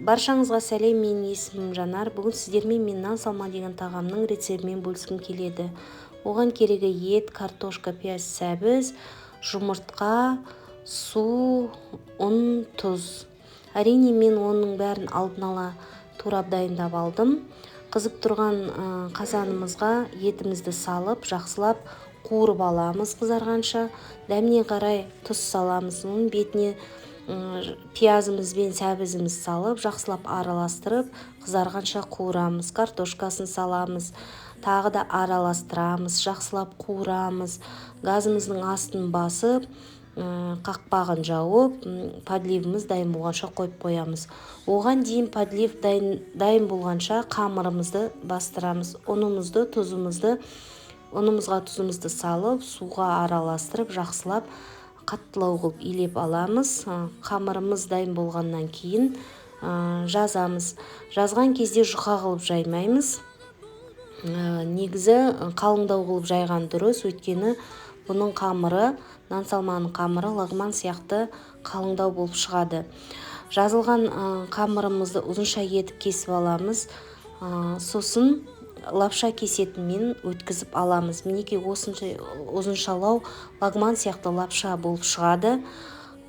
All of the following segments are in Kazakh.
Баршаңызға сәлем, менің есімім Жанар. Бүгін сіздермен мен нан салма деген тағамның рецептімен бөліскім келеді. Оған керегі ет, картошка, пияз, сәбіз, жұмыртқа, су, ұн, тұз. Әрине мен оның бәрін алдын ала турап дайындап алдым. Қызып тұрған қазанымызға етімізді салып, жақсылап қуырып аламыз қызарғанша. Дәміне қарай тұз саламыз. Оның бетіне пиязымыз бен сәбізіміз салып, жақсылап араластырып, қызарғанша қуырамыз. Картошкасын саламыз. Тағы да араластырамыз, жақсылап қуырамыз. Газымыздың астын басып, қақпағын жауып, подливіміз дайын болғанша қойып қоямыз. Оған дейін подлив дайын болғанша қамырымызды бастырамыз. Ұнымызға тұзымызды салып, суға араластырып, жақсылап қаттылау қылып илеп аламыз. Қамырымыз дайын болғаннан кейін жазамыз. Жазған кезде жұқа қылып жаймаймыз. Негізі қалыңдау қылып жайған дұрыс, өйткені бұның қамыры, нан салманың қамыры лагман сияқты қалыңдау болып шығады. Жазылған қамырымызды ұзынша етіп кесіп аламыз. Сосын лапша кесетінмен өткізіп аламыз. Мінекей осынша ұзыншалау лагман сияқты лапша болып шығады.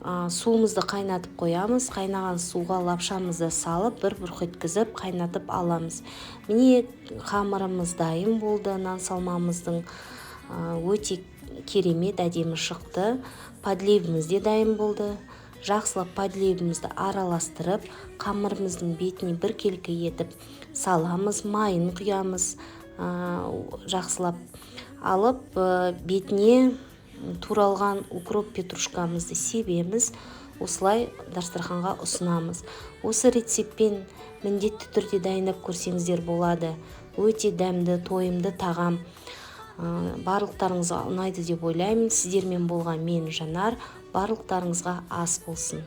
Суымызды қайнатып қоямыз. Қайнаған суға лапшамызды салып, бір бұрқ еткізіп қайнатып аламыз. Міне қамырымыз дайын болды. Нан салмамыздың өте керемет, әдемі шықты. Подливіміз де дайын болды. Жақсылап подливімізді араластырып, қамырымыздың бетіне біркелкі етіп саламыз, майын құямыз. Жақсылап алып, бетіне туралған укроп петрушкамызды себеміз. Осылай дастарханға ұсынамыз. Осы рецептпен міндетті түрде дайындап көрсеңіздер болады. Өте дәмді, тойымды тағам. Барлықтарыңызға ұнайды деп ойлаймын. Сіздермен болған мен Жанар. Барлықтарыңызға ас болсын.